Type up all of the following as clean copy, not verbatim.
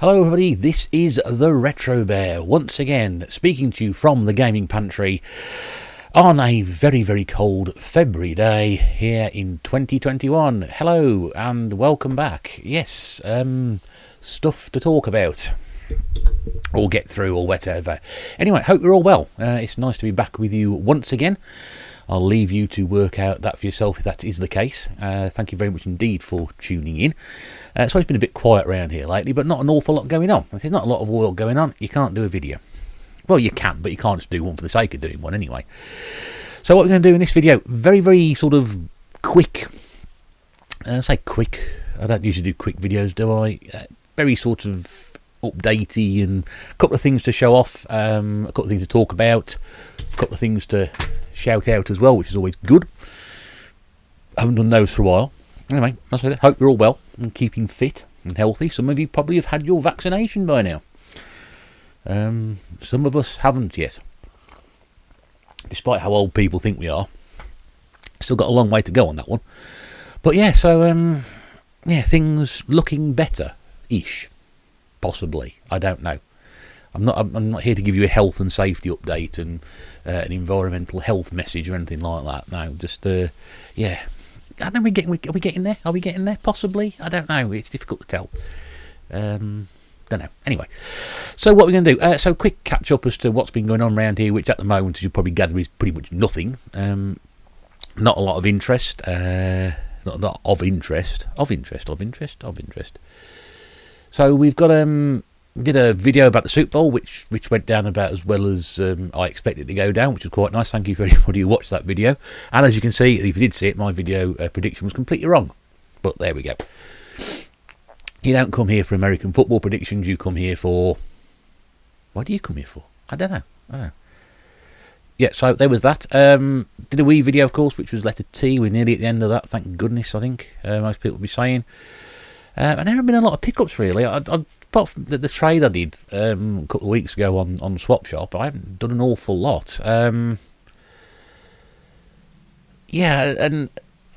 Hello everybody, this is the Retro Bear, once again speaking to you from the Gaming Pantry on a very cold February day here in 2021. Hello and welcome back. Yes, stuff to talk about or get through or whatever. Anyway, hope you're all well. It's nice to be back with you once again. I'll leave you to work out that for yourself if that is the case. Thank you very much indeed for tuning in. So it's been a bit quiet around here lately, but not an awful lot going on. If there's not a lot of oil going on, you can't do a video. Well, you can, but you can't just do one for the sake of doing one anyway. So what we're going to do in this video, very sort of quick. I say quick. I don't usually do quick videos, do I? Very sort of updatey and a couple of things to show off, a couple of things to talk about, a couple of things to shout out as well, which is always good. I haven't done those for a while. Anyway, that's it. Hope you're all well and keeping fit and healthy. Some of you probably have had your vaccination by now. Some of us haven't yet. Despite how old people think we are. Still got a long way to go on that one. But yeah, so yeah, things looking better-ish. Possibly. I don't know. I'm not here to give you a health and safety update and an environmental health message or anything like that. No, just yeah. I think are we getting there? Are we getting there? Possibly. I don't know. It's difficult to tell. Don't know. Anyway, so what we're going to do? So quick catch up as to what's been going on around here, which at the moment, as you probably gather, is pretty much nothing. Not a lot of interest. Not of interest. Of interest. So we've got did a video about the Super Bowl, which went down about as well as I expected to go down, which was quite nice. Thank you for everybody who watched that video. And as you can see, if you did see it, my video prediction was completely wrong. But there we go. You don't come here for American football predictions. You come here for... What do you come here for? I don't know. Yeah, so there was that. Did a wee video, of course, which was letter T. We're nearly at the end of that, thank goodness, I think. Most people will be saying. And there have been a lot of pickups, really. Apart from the trade I did a couple of weeks ago on Swap Shop, I haven't done an awful lot. Yeah, and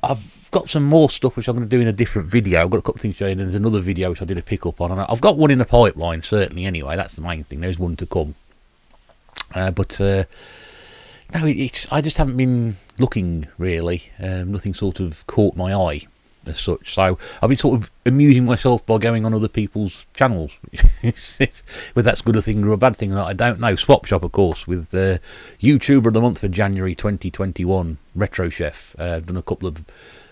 I've got some more stuff which I'm going to do in a different video. I've got a couple of things showing, and there's another video which I did a pick up on. And I've got one in the pipeline, certainly, anyway. That's the main thing. There's one to come. But no, I just haven't been looking, really. Nothing sort of caught my eye as such, so I've been sort of amusing myself by going on other people's channels. Whether that's a good thing or a bad thing, I don't know. Swap Shop, of course, with YouTuber of the Month for January 2021, Retro Chef. I've done a couple of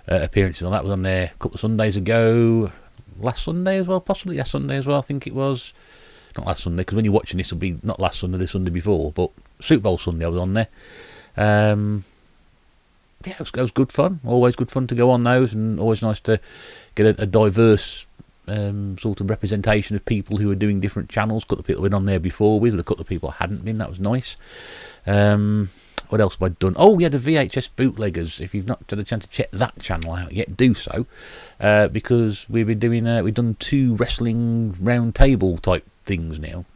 appearances on that. Was on there a couple of Sundays ago, last Sunday as well, possibly last Sunday as well, I think it was. Not last Sunday, because when you're watching this, it'll be not last Sunday, the Sunday before, but Super Bowl Sunday I was on there. Yeah, it was good fun. Always good fun to go on those, and always nice to get a diverse sort of representation of people who are doing different channels. A couple of people have been on there before with, but a couple of people hadn't been. That was nice. What else have I done? Oh, yeah, the VHS bootleggers. If you've not had a chance to check that channel out yet, do so, because we've been doing we've done 2 wrestling round table type things now.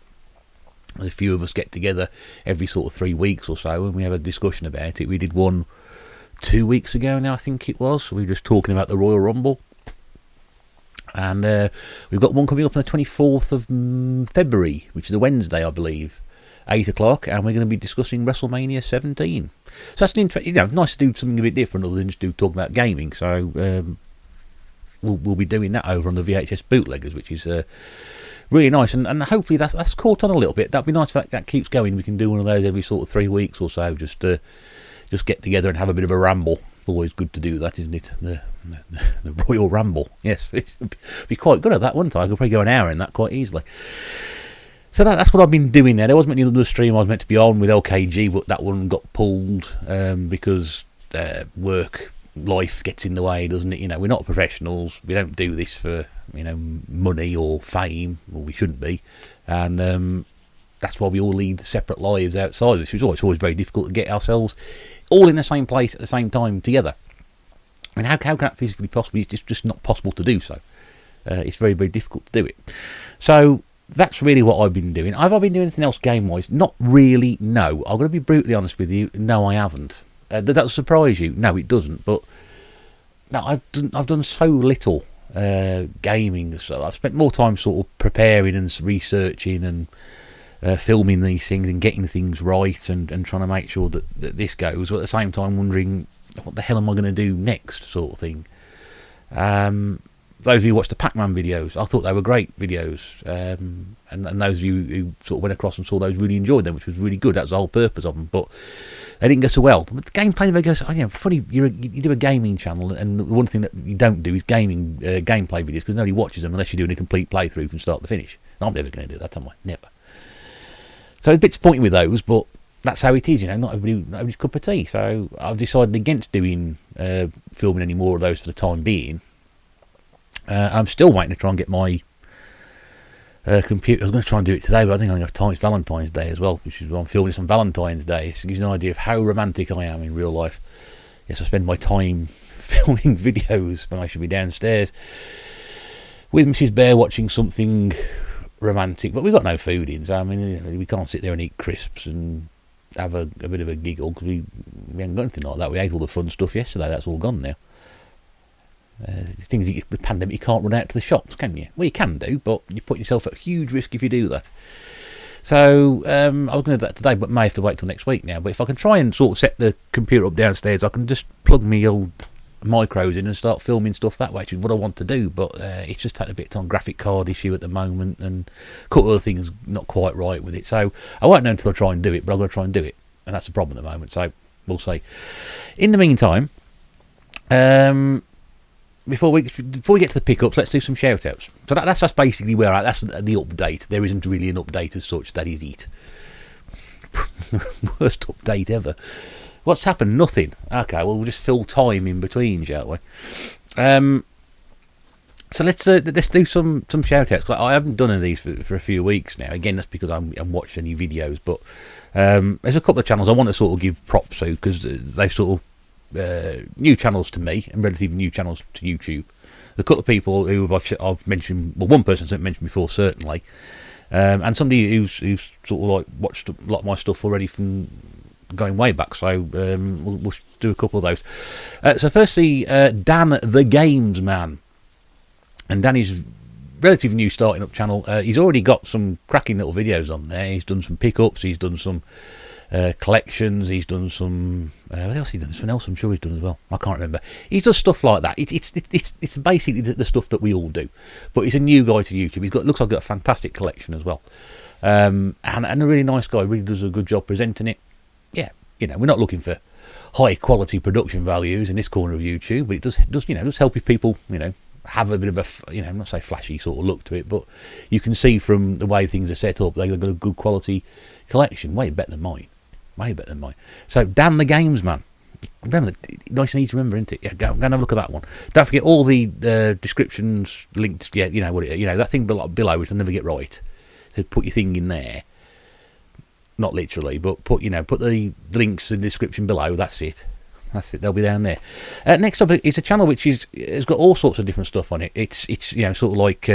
A few of us get together every sort of 3 weeks or so, and we have a discussion about it. We did one 2 weeks ago now, I think it was. We were just talking about the Royal Rumble. And we've got one coming up on the 24th of February, which is a Wednesday, I believe, 8 o'clock, and we're going to be discussing WrestleMania 17. So that's an interesting, nice to do something a bit different other than just talk about gaming. So we'll be doing that over on the VHS bootleggers, which is really nice, and hopefully that's caught on a little bit. That'd be nice if that keeps going. We can do one of those every sort of 3 weeks or so, just get together and have a bit of a ramble. Always good to do that, isn't it? The Royal Ramble. Yes, it'd be quite good at that, wouldn't I? I could probably go an hour in that quite easily. So that's what I've been doing there. There wasn't any other stream I was meant to be on with LKG, but that one got pulled because work, life gets in the way, doesn't it? We're not professionals. We don't do this for money or fame, or we shouldn't be. And that's why we all lead separate lives outside of this. It's always very difficult to get ourselves all in the same place at the same time together. I mean, how can that physically be possible? It's just not possible to do so. It's very difficult to do it. So that's really what I've been doing. Have I been doing anything else game-wise? Not really, no. I'm going to be brutally honest with you. No, I haven't. Does that surprise you? No, it doesn't. But no, I've done so little gaming. So I've spent more time sort of preparing and researching and filming these things and getting things right and trying to make sure that this goes, but at the same time wondering what the hell am I going to do next, sort of thing. Those of you who watched the Pac-Man videos, I thought they were great videos, and those of you who sort of went across and saw those really enjoyed them, which was really good. That's the whole purpose of them, but they didn't go so well. But the gameplay videos, oh, yeah, funny. You do a gaming channel, and the one thing that you don't do is gaming gameplay videos, because nobody watches them unless you're doing a complete playthrough from start to finish. And I'm never going to do that, am I? Never. So it's a bit disappointing with those, but that's how it is, you know. Not everybody's cup of tea. So I've decided against doing filming any more of those for the time being. I'm still waiting to try and get my computer. I was going to try and do it today, but I think I don't have time. It's Valentine's Day as well, which is why I'm filming this on Valentine's Day. So it gives you an idea of how romantic I am in real life. Yes, I spend my time filming videos when I should be downstairs with Mrs. Bear watching something romantic. But we've got no food in, so I mean, we can't sit there and eat crisps and have a bit of a giggle, because we haven't got anything like that. We ate all the fun stuff yesterday. That's all gone now. Things with the pandemic, you can't run out to the shops, can you? Well, you can do, but you put yourself at huge risk if you do that. So I was going to do that today, but may have to wait till next week now. But if I can try and sort of set the computer up downstairs, I can just plug me old micros in and start filming stuff that way, which is what I want to do. But it's just taking a bit on graphic card issue at the moment, and a couple of other things not quite right with it. So I won't know until I try and do it, but I'm going to try and do it, and that's the problem at the moment. So we'll see. In the meantime, Before we get to the pickups, let's do some shout-outs. So that's basically where that's the update. There isn't really an update as such. That is it. Worst update ever. What's happened? Nothing. Okay, well, we'll just fill time in between, shall we? So let's do some shout-outs. I haven't done any of these for a few weeks now. Again, that's because I'm watching any videos. But there's a couple of channels I want to sort of give props to, because they've sort of new channels to me and relatively new channels to YouTube. A couple of people who I've mentioned, well, one person I've mentioned before certainly, and somebody who's sort of like watched a lot of my stuff already from going way back. So we'll do a couple of those. So firstly, Dan the Games Man, and Dan is relatively new starting up channel. He's already got some cracking little videos on there. He's done some pickups. He's done some collections. He's done some what else has he done? Something else I'm sure he's done as well. I can't remember. He's done stuff like that. It's basically the stuff that we all do, but he's a new guy to YouTube. Looks like he's got a fantastic collection as well, and a really nice guy. Really does a good job presenting it. Yeah, you know, we're not looking for high quality production values in this corner of YouTube, but it does help if people, you know, have a bit of a, you know, not say flashy sort of look to it, but you can see from the way things are set up, they've got a good quality collection, way better than mine. So Dan the Games Man, remember, nice and easy to remember, isn't it? Yeah, go and have a look at that one. Don't forget all the descriptions, links. Yeah, you know what it, you know, that thing below, which I never get right. So put your thing in there, not literally, but put the links in the description below. That's it. They'll be down there. Next up is a channel which has got all sorts of different stuff on it. It's you know, sort of like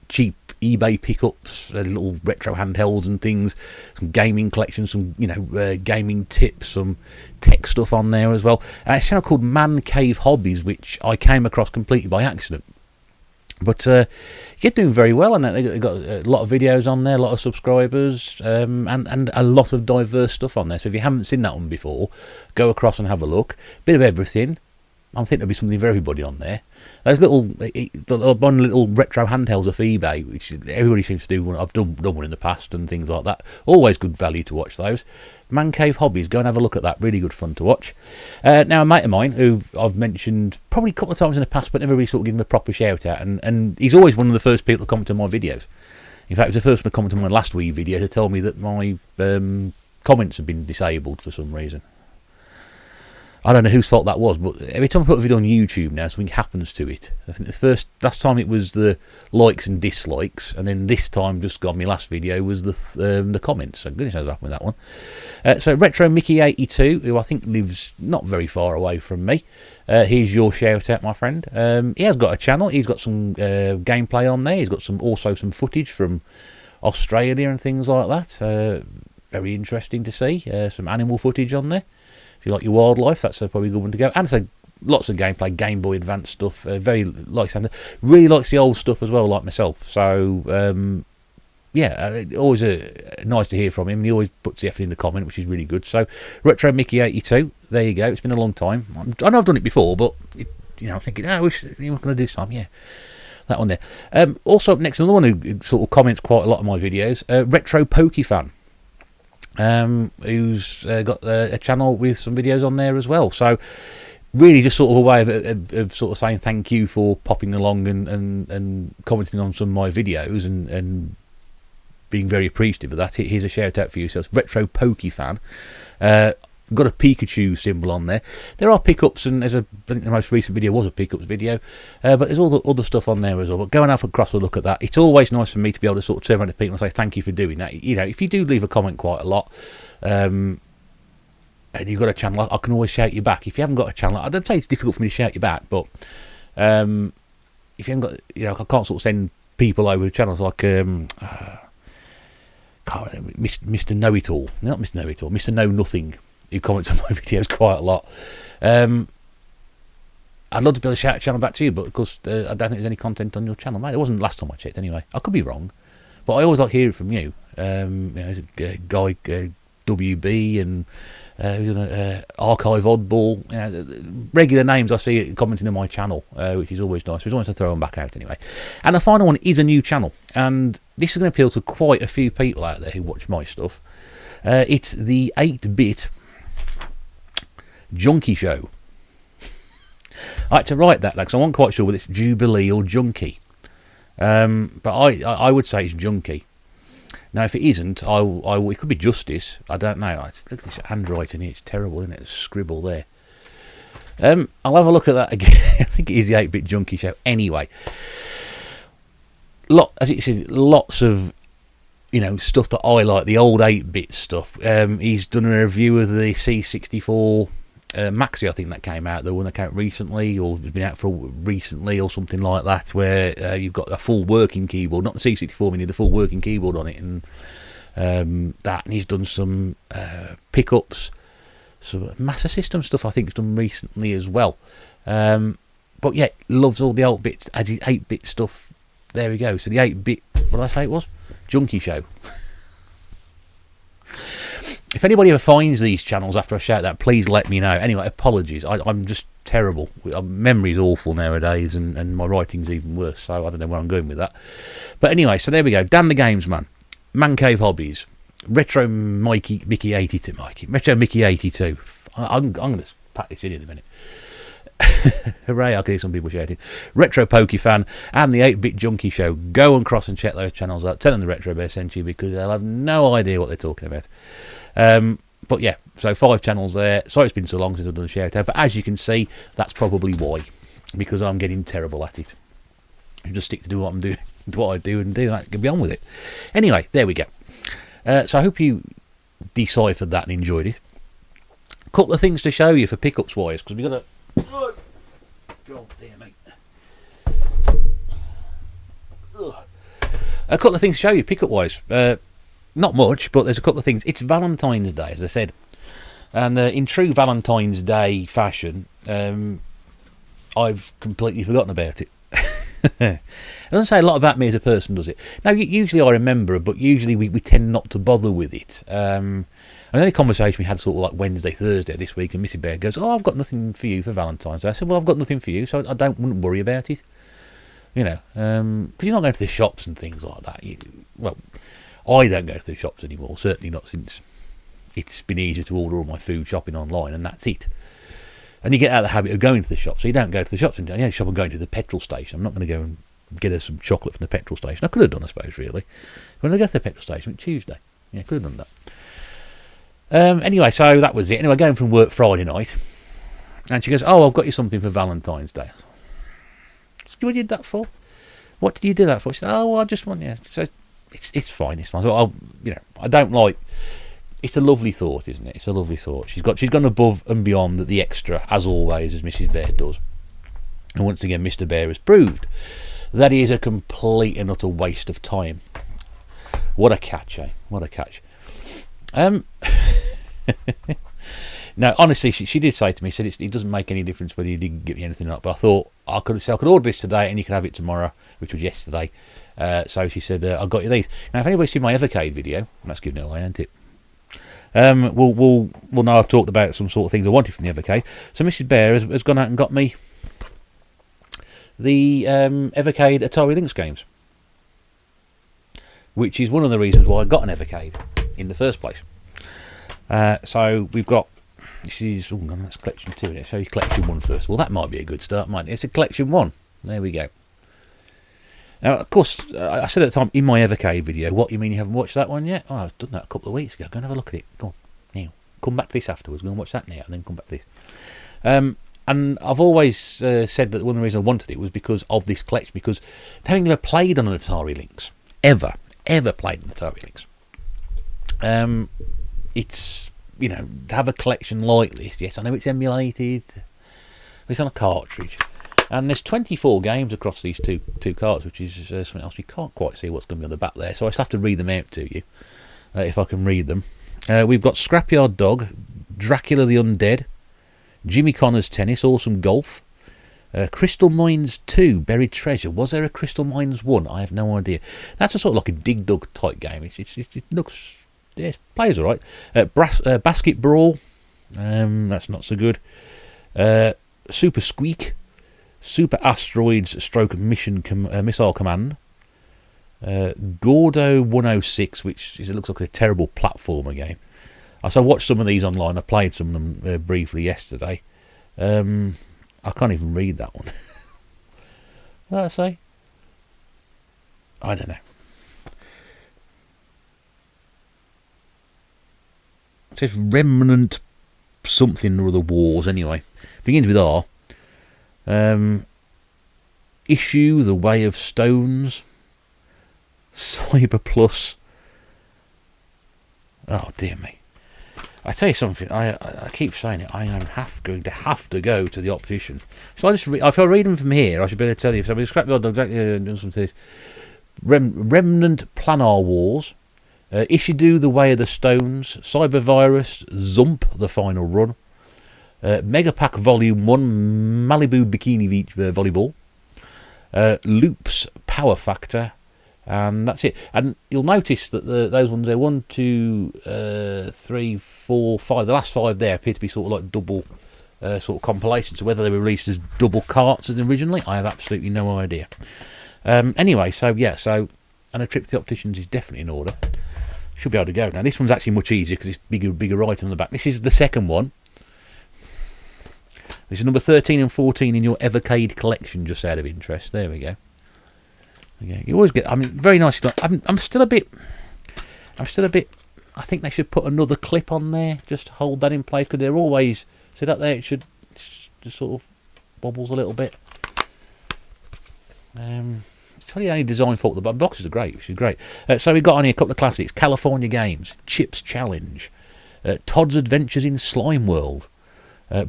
cheap eBay pickups, little retro handhelds and things, some gaming collections, some, you know, gaming tips, some tech stuff on there as well. And it's a channel called Man Cave Hobbies, which I came across completely by accident. But you're doing very well, and they've got a lot of videos on there, a lot of subscribers, and a lot of diverse stuff on there. So if you haven't seen that one before, go across and have a look. Bit of everything. I think there'll be something for everybody on there. Those little retro handhelds off eBay, which everybody seems to do. I've done one in the past and things like that. Always good value to watch those. Man Cave Hobbies, go and have a look at that. Really good fun to watch. Now, a mate of mine who I've mentioned probably a couple of times in the past, but never really sort of given him a proper shout out, and he's always one of the first people to comment on my videos. In fact, he was the first one to comment on my last wee video to tell me that my comments have been disabled for some reason. I don't know whose fault that was, but every time I put a video on YouTube now, something happens to it. I think last time it was the likes and dislikes, and then this time, just got my last video, was the comments. So goodness knows what happened with that one. So Retro Mickey 82, who I think lives not very far away from me. Here's your shout out, my friend. He has got a channel. He's got some gameplay on there. He's got also some footage from Australia and things like that. Very interesting to see. Some animal footage on there. If you like your wildlife, that's probably a good one to go. And it's a lots of gameplay, Game Boy Advance stuff. Very likes really likes the old stuff as well, like myself. So yeah, always nice to hear from him. He always puts the effort in the comment, which is really good. So Retro Mickey 82, there you go. It's been a long time. I know I've done it before, but I'm thinking, I wish you were going to do this time. Yeah, that one there. Also up next, another one who sort of comments quite a lot of my videos, Retro Pokey Fan. Who's got a channel with some videos on there as well. So really just sort of a way of sort of saying thank you for popping along and commenting on some of my videos and being very appreciative of that. Here's a shout out for yourself, Retro Pokey Fan. Got a Pikachu symbol on there. There are pickups, and I think the most recent video was a pickups video, but there's all the other stuff on there as well. But go and have a cross look at that. It's always nice for me to be able to sort of turn around to people and say thank you for doing that. If you do leave a comment quite a lot, and you've got a channel, I can always shout you back. If you haven't got a channel, I don't say it's difficult for me to shout you back, but if you haven't got, I can't sort of send people over to channels like Mr. Know-It-All, not Mr. Know-It-All, Mr. Know Nothing, who comments on my videos quite a lot. I'd love to be able to shout a channel back to you, but of course I don't think there's any content on your channel, mate. It wasn't last time I checked anyway. I could be wrong, but I always like hearing from you. There's a guy WB and Archive Oddball, regular names I see commenting on my channel, which is always nice. So I want to throw them back out anyway. And the final one is a new channel, and this is going to appeal to quite a few people out there who watch my stuff. It's the 8-bit Junkie Show. I had to write that because I wasn't quite sure whether it's Jubilee or Junkie, but I would say it's Junkie. Now, if it isn't, it could be Justice. I don't know. Look at this handwriting here. It's terrible, isn't it? There's a scribble there. I'll have a look at that again. I think it is the 8-bit Junkie Show. Anyway, as it says, lots of stuff that I like, the old 8-bit stuff. He's done a review of the C64 Maxi, I think that came out, the one that came out recently, or has been out for recently, or something like that, where you've got a full working keyboard, not the C64 Mini, the full working keyboard on it, and that. And he's done some pickups, some Master System stuff. I think he's done recently as well. But yeah, loves all the 8-bit stuff. There we go. So the 8-bit, what did I say it was? Junkie Show. If anybody ever finds these channels after I shout that, please let me know. Anyway, apologies. I'm just terrible. My memory's awful nowadays, and my writing's even worse, so I don't know where I'm going with that. But anyway, so there we go. Dan the Games Man, Man Cave Hobbies, Retro Mickey 82. Retro Mickey 82. I'm going to pack this in a minute. Hooray, I can hear some people shouting. Retro Pokey Fan and the 8-bit Junkie Show. Go and cross and check those channels out. Tell them the Retro Bear sent you, because they'll have no idea what they're talking about. But yeah, so 5 channels there. Sorry it's been so long since I've done a shout out, but as you can see, that's probably why, because I'm getting terrible at it. I just stick to do what I'm doing, what I do, and do that. Get on with it. Anyway, there we go. So I hope you deciphered that and enjoyed it. A couple of things to show you for pickups wise, because we've got a... Oh, God dear me. A couple of things to show you pickup wise. Not much, but there's a couple of things. It's Valentine's Day, as I said, and in true Valentine's Day fashion, I've completely forgotten about it. It doesn't say a lot about me as a person, does it? Now, usually I remember it, but usually we tend not to bother with it. And the only conversation we had sort of like Wednesday, Thursday this week, and Missy Bear goes, "Oh, I've got nothing for you for Valentine's Day." I said, "Well, I've got nothing for you, so I wouldn't worry about it." Because you're not going to the shops and things like that. I don't go to the shops anymore, certainly not since it's been easier to order all my food shopping online, and that's it. And you get out of the habit of going to the shop, so you don't go to the shops. And shop and going to the petrol station. I'm not going to go and get her some chocolate from the petrol station. I could have done, I suppose, really. When I go to the petrol station, it's Tuesday. Yeah, I could have done that. Anyway, so that was it. Anyway, going from work Friday night, and she goes, "Oh, I've got you something for Valentine's Day." What did you do that for? What did you do that for? She said, "Oh, well, I just want you." So it's fine. It's fine. So I don't like. It's a lovely thought, isn't it? It's a lovely thought. She's gone above and beyond the extra, as always, as Mrs. Bear does. And once again, Mr. Bear has proved that he is a complete and utter waste of time. What a catch, eh? What a catch. Now, honestly, she did say to me, said it doesn't make any difference whether you didn't get me anything or not. But I thought I could order this today and you could have it tomorrow, which was yesterday. So she said, I got you these. Now, if anybody's seen my Evercade video, that's giving it away, ain't it? We'll know I've talked about some sort of things I wanted from the Evercade. So Mrs. Bear has gone out and got me the Evercade Atari Lynx games, which is one of the reasons why I got an Evercade in the first place. So we've got, this is, that's collection 2. Let's show you collection 1 first. Well, that might be a good start, mightn't it? It's a collection 1. There we go. Now, of course, I said at the time in my Evercade video, what, you mean you haven't watched that one yet? Oh, I've done that a couple of weeks ago. Go and have a look at it. Go on, now. Come back to this afterwards. Go and watch that now, and then come back to this. And I've always said that one of the reasons I wanted it was because of this collection, because having never played on an Atari Lynx, ever played an Atari Lynx, it's, you know, to have a collection like this, yes, I know it's emulated, but it's on a cartridge. And there's 24 games across these two carts, which is something else. You can't quite see what's going to be on the back there, so I just have to read them out to you, if I can read them. We've got Scrapyard Dog, Dracula the Undead, Jimmy Connor's Tennis, Awesome Golf, Crystal Mines 2, Buried Treasure. Was there a Crystal Mines 1? I have no idea. That's a sort of like a Dig Dug type game. It looks, yeah, it plays all right. Basket Brawl, that's not so good. Super Squeak, Super Asteroids Stroke Mission Missile Command, Gordo 106, which is, it looks like a terrible platformer game. So I watched some of these online. I played some of them briefly yesterday. I can't even read that one. What did I say? I don't know. It says Remnant something or other Wars anyway. Begins with R. Issue, The Way of Stones, Cyber Plus. Oh dear me! I tell you something. I keep saying it. I am going to have to go to the optician. So I just if I read them from here, I should be able to tell you. So we scrap the odd dog. Doing some this. Remnant Planar Wars, Ishidu, The Way of the Stones, Cyber Virus, Zump, The Final Run. Megapack Volume 1, Malibu Bikini Beach Volleyball, Loops Power Factor, and that's it. And you'll notice that those ones there, 1, 2, 3, 4, 5, the last 5 there appear to be sort of like double sort of compilations. So whether they were released as double carts as originally, I have absolutely no idea. Anyway, so yeah, and a trip to the opticians is definitely in order. Should be able to go. Now this one's actually much easier because it's bigger right on the back. This is the second one. This is number 13 and 14 in your Evercade collection, just out of interest. There we go. Okay, you always get. I mean, very nice. I'm still a bit. I think they should put another clip on there just to hold that in place, because they're always. See that there? It should just sort of wobbles a little bit. It's the only design fault. The boxes are great, which is great. So we got on here a couple of classics: California Games, Chips Challenge, Todd's Adventures in Slime World.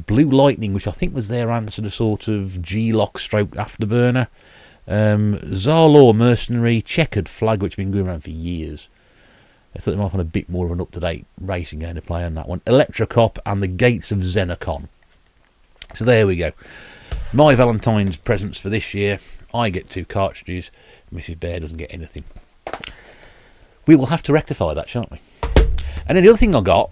Blue Lightning, which I think was their answer to sort of G-Lock stroke Afterburner. Zarlaw Mercenary, Checkered Flag, which has been going around for years. I thought they might have a bit more of an up-to-date racing game to play on that one. Electrocop and the Gates of Xenocon. So there we go. My Valentine's presents for this year. I get 2 cartridges. Mrs. Bear doesn't get anything. We will have to rectify that, shan't we? And then the other thing I got,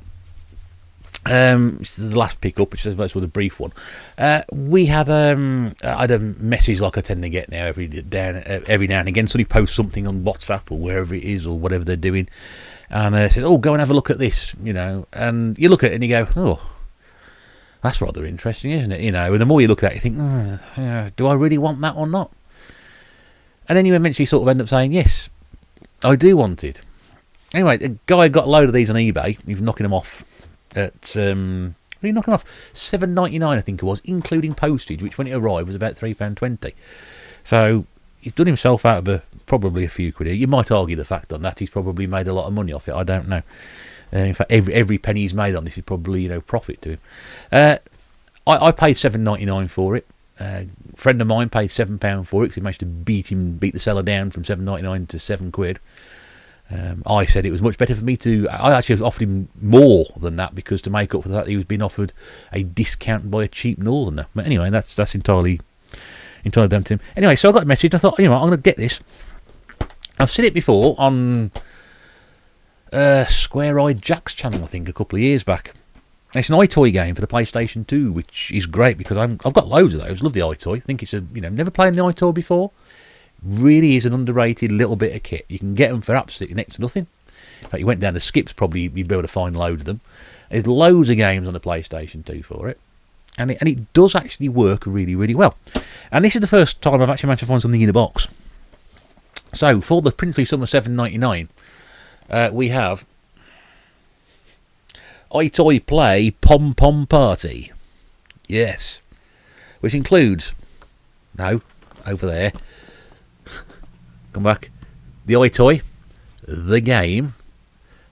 this is the last pick-up, which is sort of a brief one. We had I had a message like I tend to get now every now and again. Somebody posts something on WhatsApp or wherever it is or whatever they're doing, and says, "Oh, go and have a look at this," you know. And you look at it and you go, "Oh, that's rather interesting, isn't it?" You know. And the more you look at it, you think, "Do I really want that or not?" And then you eventually sort of end up saying, "Yes, I do want it." Anyway, the guy got a load of these on eBay. He was knocking them off. At really knocking off $7.99, I think it was, including postage, which when it arrived was about £3.20. So he's done himself out of probably a few quid here. You might argue the fact on that he's probably made a lot of money off it. I don't know. In fact, every penny he's made on this is probably profit to him. I paid $7.99 for it. A friend of mine paid £7 for it because he managed to beat the seller down from $7.99 to £7. I said it was much better for me to... I actually offered him more than that, because to make up for the fact that he was being offered a discount by a cheap northerner. But anyway, that's entirely down to him. Anyway, so I got a message. I thought, I'm going to get this. I've seen it before on Square-Eyed Jack's channel, I think, a couple of years back. And it's an iToy game for the PlayStation 2, which is great because I've got loads of those. Love the iToy. I think it's never played the iToy before. Really is an underrated little bit of kit. You can get them for absolutely next to nothing. In fact, you went down to Skips, probably you'd be able to find loads of them. There's loads of games on the PlayStation 2 for it. And it does actually work really, really well. And this is the first time I've actually managed to find something in a box. So, for the princely sum of $7.99, we have iToy Play Pom Pom Party. Yes. Which includes... No, over there. Come back. The iToy, the game,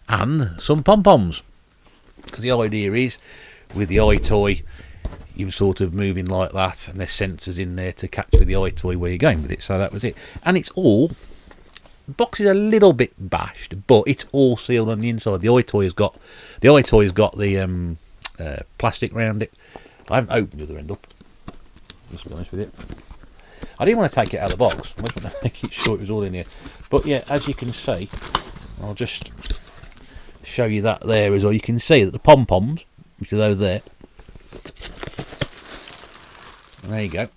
and some pom-poms. Because the idea is, with the iToy, you're sort of moving like that, and there's sensors in there to catch with the iToy where you're going with it. So that was it. And it's all... The box is a little bit bashed, but it's all sealed on the inside. The iToy has got the plastic round it. I haven't opened the other end up, just to be honest with you. I didn't want to take it out of the box. I just want to make sure it was all in here. But yeah, as you can see, I'll just show you that there as well. You can see that the pom-poms, which are those there. And there you go.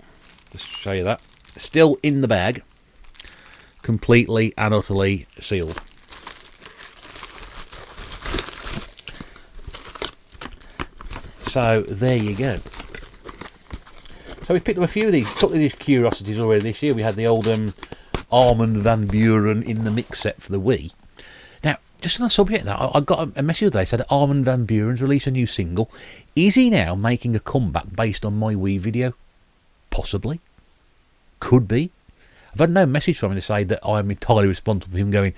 Just show you that. Still in the bag. Completely and utterly sealed. So there you go. So we picked up a few of these, couple of these curiosities already this year. We had the old Armand Van Buren in the mix set for the Wii. Now, just on the subject of that, I got a message today said that Armand Van Buren's released a new single. Is he now making a comeback based on my Wii video? Possibly. Could be. I've had no message from him to say that I'm entirely responsible for him going,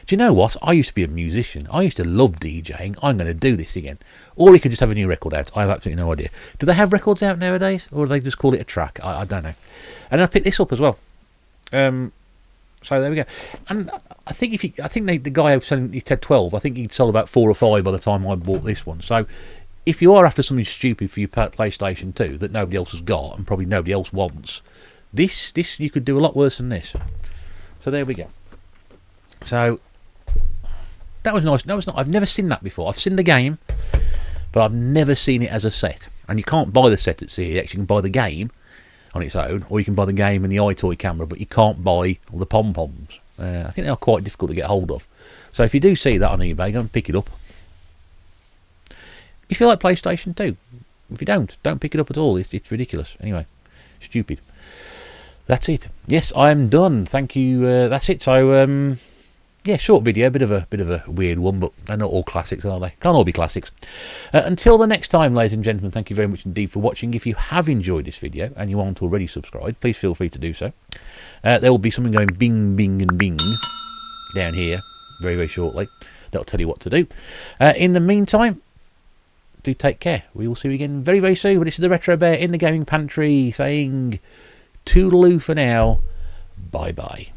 do you know what? I used to be a musician. I used to love DJing. I'm going to do this again. Or he could just have a new record out. I have absolutely no idea. Do they have records out nowadays? Or do they just call it a track? I don't know. And I picked this up as well. So there we go. And I think the guy who said he said 12, I think he'd sold about 4 or 5 by the time I bought this one. So if you are after something stupid for your PlayStation 2 that nobody else has got and probably nobody else wants, this you could do a lot worse than this. So there we go. So that was nice. No, it's not. I've never seen that before. I've seen the game, but I've never seen it as a set. And you can't buy the set at CEX. You can buy the game on its own, or you can buy the game and the iToy camera, but you can't buy all the pom-poms. I think they are quite difficult to get hold of. So if you do see that on eBay, go and pick it up. If you like PlayStation 2, if you don't pick it up at all. It's ridiculous. Anyway, stupid. That's it. Yes, I'm done. Thank you. That's it. So, yeah, short video, bit of a weird one, but they're not all classics, are they? Can't all be classics. Until the next time, ladies and gentlemen, thank you very much indeed for watching. If you have enjoyed this video and you aren't already subscribed, please feel free to do so. There will be something going bing, bing, and bing down here very, very shortly. That'll tell you what to do. In the meantime, do take care. We will see you again very, very soon. But this is the Retro Bear in the Gaming Pantry saying toodaloo for now. Bye-bye.